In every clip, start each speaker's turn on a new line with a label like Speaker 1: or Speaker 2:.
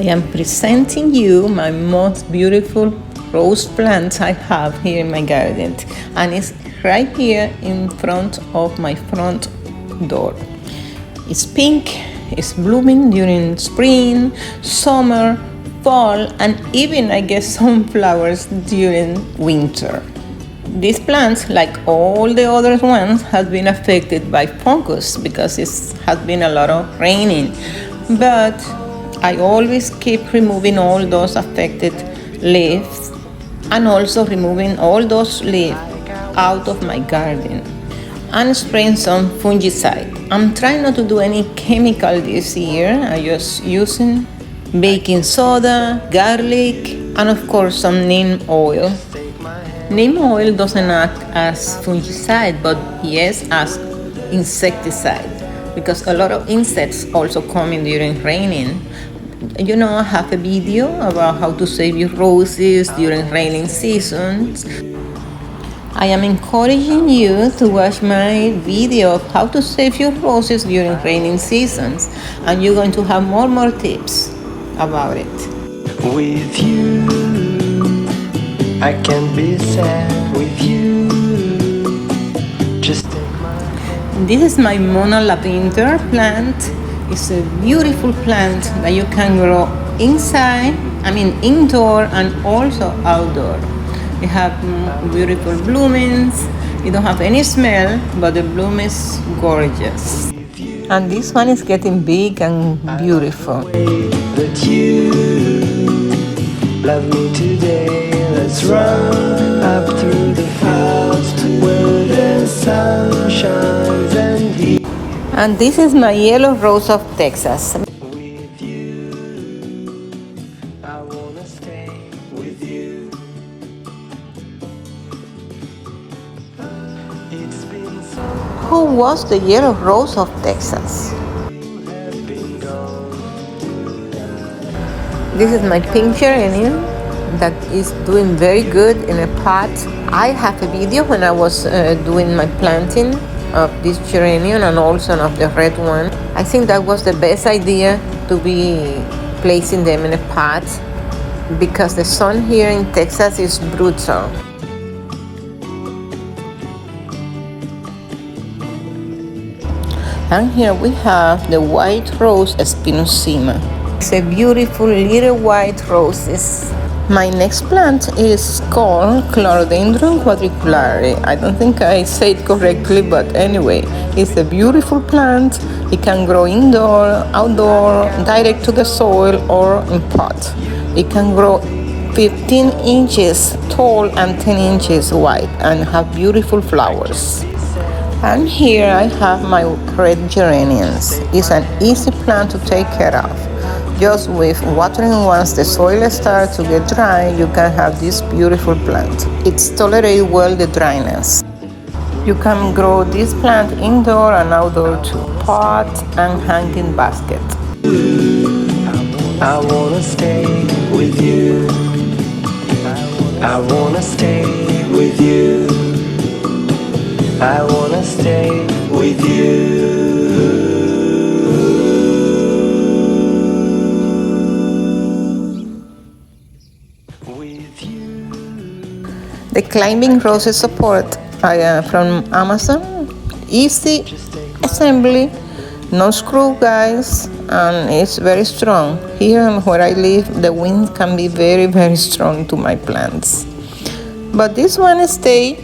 Speaker 1: am presenting you my most beautiful rose plants I have here in my garden, and it's right here in front of my front door. It's pink, it's blooming during spring, summer, fall, and even I guess some flowers during winter. These plants, like all the other ones, have been affected by fungus because it has been a lot of raining. But I always keep removing all those affected leaves and also removing all those leaves out of my garden and spraying some fungicide. I'm trying not to do any chemical this year. I'm just using baking soda, garlic, and of course some neem oil. Neem oil doesn't act as fungicide, but yes, as insecticide, because a lot of insects also come in during raining. You know, I have a video about how to save your roses during raining seasons. I am encouraging you to watch my video of how to save your roses during raining seasons, and you're going to have more tips about it.
Speaker 2: With you, I can be sad with you. Just take my...
Speaker 1: This is my Monologue plant. It's a beautiful plant that you can grow indoor and also outdoor. It have beautiful bloomings. It don't have any smell, but the bloom is gorgeous. And this one is getting big and beautiful.
Speaker 2: That you love me today. Let's run up through the fields where the sun shines and heat.
Speaker 1: And this is my yellow rose of Texas.
Speaker 2: With you, I wanna stay with you. It's been so
Speaker 1: Who was the yellow rose of Texas?
Speaker 2: have been gone.
Speaker 1: This is my pink geranium that is doing very good in a pot. I have a video when I was doing my planting of this geranium and also of the red one. I think that was the best idea, to be placing them in a pot, because the sun here in Texas is brutal. And here we have the white rose spinosema. It's a beautiful little white roses. My next plant is called Clardyn Quadriculari. I don't think I said it correctly, but anyway, it's a beautiful plant. It can grow indoor, outdoor, direct to the soil, or in pot. It can grow 15 inches tall and 10 inches wide and have beautiful flowers. And here I have my red geraniums. It's an easy plant to take care of. Just with watering once the soil starts to get dry, you can have this beautiful plant. It tolerates well the dryness. You can grow this plant indoor and outdoor too. Pot and hanging basket.
Speaker 2: I wanna stay with you. I wanna stay with you. I wanna stay with you.
Speaker 1: The climbing roses support from Amazon. Easy assembly, no screw guys, and it's very strong. Here where I live, the wind can be very strong to my plants. But this one stays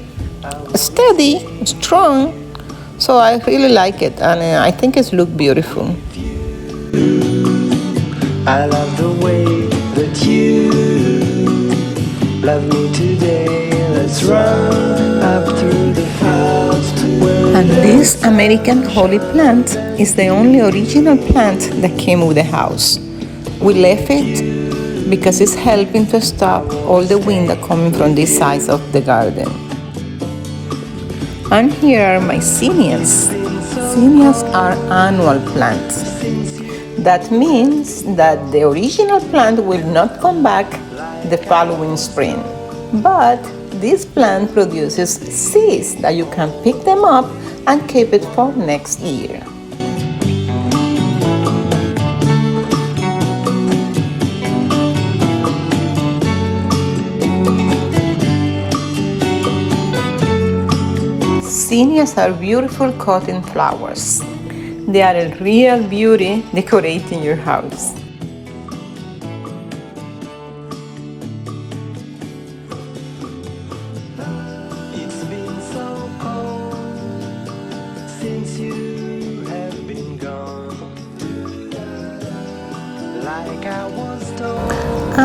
Speaker 1: steady, strong, so I really like it, and I think it looks beautiful.
Speaker 2: I love the way that you love me today. Let's run up through the fields.
Speaker 1: And this American holly plant is the only original plant that came with the house. We left it because it's helping to stop all the wind that coming from this side of the garden. And here are my zinnias. Zinnias are annual plants. That means that the original plant will not come back the following spring. But this plant produces seeds that you can pick them up and keep it for next year. zinnias are beautiful cotton flowers. They are a real beauty decorating your house.
Speaker 2: It's been so cold since you have been gone. Like I was told.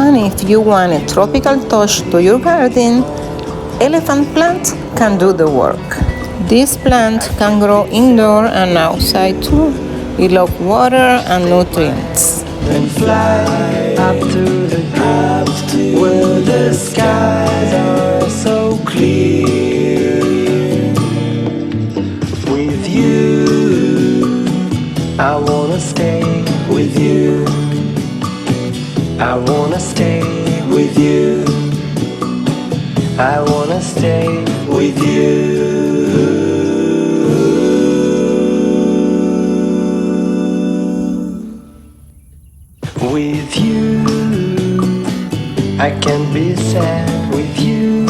Speaker 1: And if you want a tropical touch to your garden, elephant plant can do the work. This plant can grow indoor and outside too. It loves water and nutrients.
Speaker 2: And fly up to the clouds where the skies are so clear. With you, I wanna stay with you. I wanna stay with you. I wanna stay with you. With you, I can't be sad with you.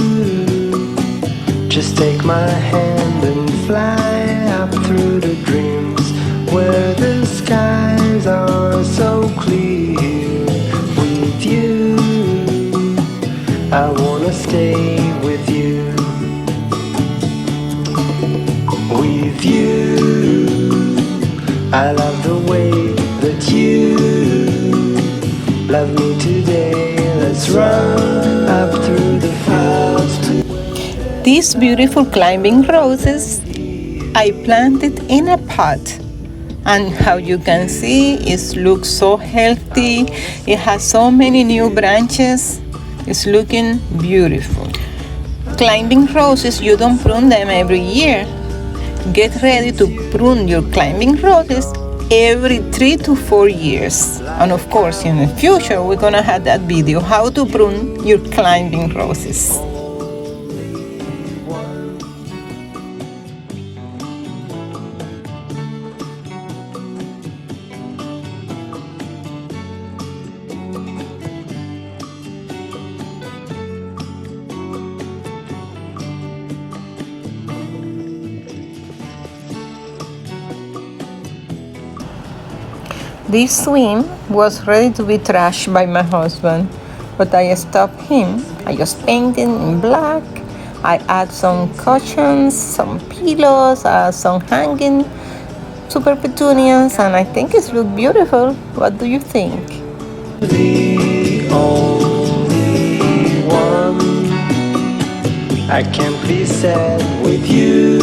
Speaker 2: Just take my hand and fly up through the dreams where the skies are so clear. With you, I wanna stay with you. With you, I love the way that you love me today. Let's run up through the clouds.
Speaker 1: These beautiful climbing roses I planted in a pot, and how you can see it looks so healthy. It has so many new branches. It's looking beautiful. Climbing roses, you don't prune them every year. Get ready to prune your climbing roses every 3 to 4 years. And of course, in the future, we're gonna have that video, how to prune your climbing roses. This swing was ready to be trashed by my husband, but I stopped him. I just painted in black. I add some cushions, some pillows, some hanging super petunias, and I think it looks beautiful. What do you think?
Speaker 2: The only one I can't be sad with you.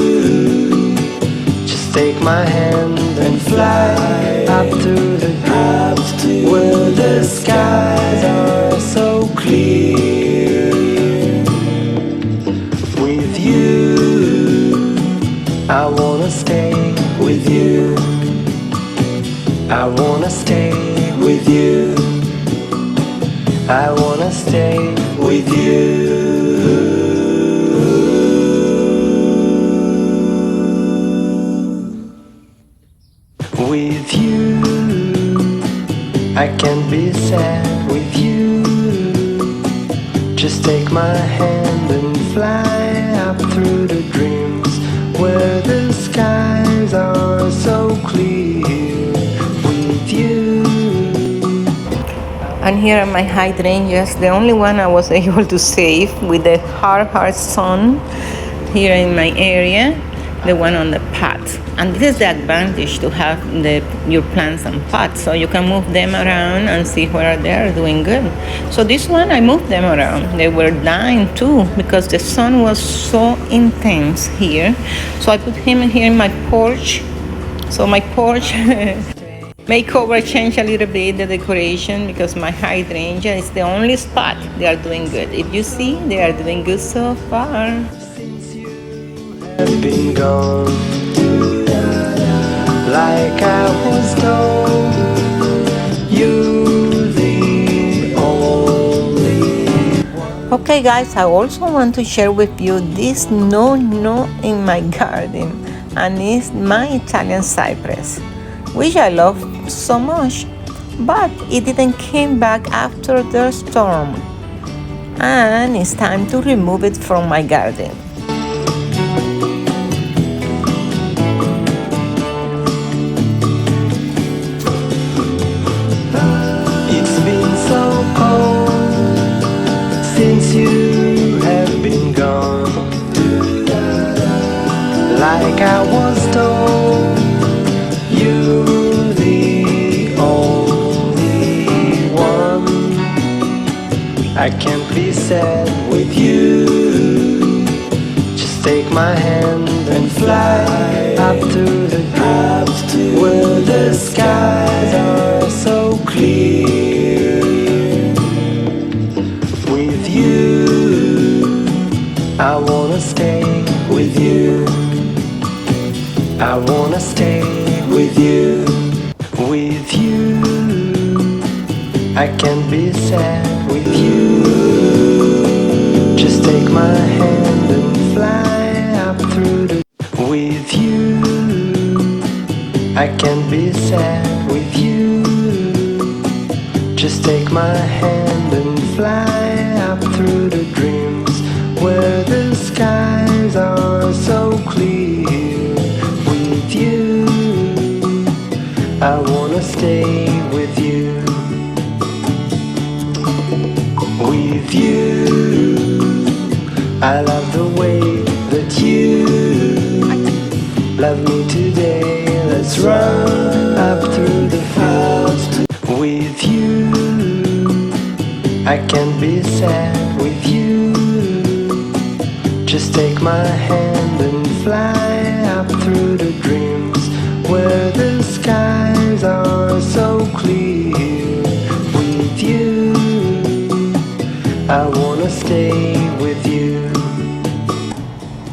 Speaker 2: Just take my hand and fly up to the clouds where the skies are so clear. With you, I wanna stay with you. I wanna stay with you. I wanna stay with you. With you, I can't be sad with you. Just take my hand and fly up through the dreams where the skies are so clear. With you.
Speaker 1: And here are my hydrangeas, the only one I was able to save with the hard sun here in my area, the one on the pot. And this is the advantage to have your plants on pots, so you can move them around and see where they are doing good. So this one, I moved them around. They were dying too because the sun was so intense here. So I put him here in my porch. So my porch makeover changed a little bit the decoration because my hydrangea is the only spot they are doing good. If you see, they are doing good so far.
Speaker 2: Have been gone, like I was told. You're the only one.
Speaker 1: Okay guys, I also want to share with you this no in my garden, and it's my Italian cypress, which I love so much, but it didn't came back after the storm, and it's time to remove it from my garden.
Speaker 2: like I was told. You're the only one. I can't be sad with you. Just take my hand and fly up to the clouds, where the skies are so clear. With you, I wanna stay with you. I wanna stay with you. With you, I can't be sad with you. Just take my hand and fly up through the. With you, I can't be sad with you. Just take my hand and fly up through the dreams, where the skies are so clear. With you, I wanna stay with you. With you, I love the way that you love me today. Let's run up through the clouds. With you, I can't be sad with you. Just take my hand and fly up through the dreams, where the skies are so clear. With you, I wanna stay with you.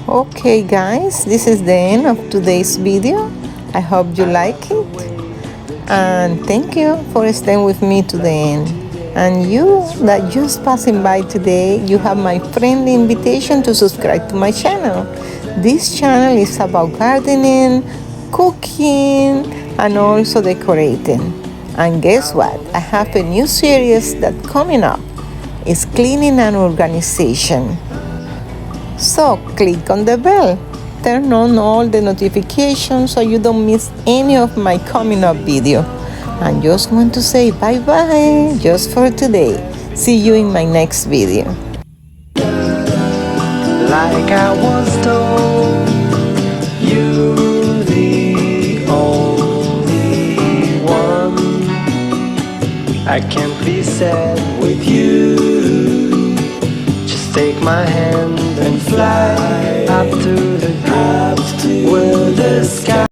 Speaker 1: Okay guys, this is the end of today's video. I hope you like it, and thank you for staying with me to the end. And you that just passing by today, you have my friendly invitation to subscribe to my channel. This channel is about gardening, cooking, and also decorating. And guess what? I have a new series that's coming up. It's cleaning and organization. So click on the bell, turn on all the notifications so you don't miss any of my coming up video. And just want to say bye bye just for today. See you in my next video.
Speaker 2: Like I was told, you're the only one. I can't be sad with you. Just take my hand and fly up to the clouds, where the sky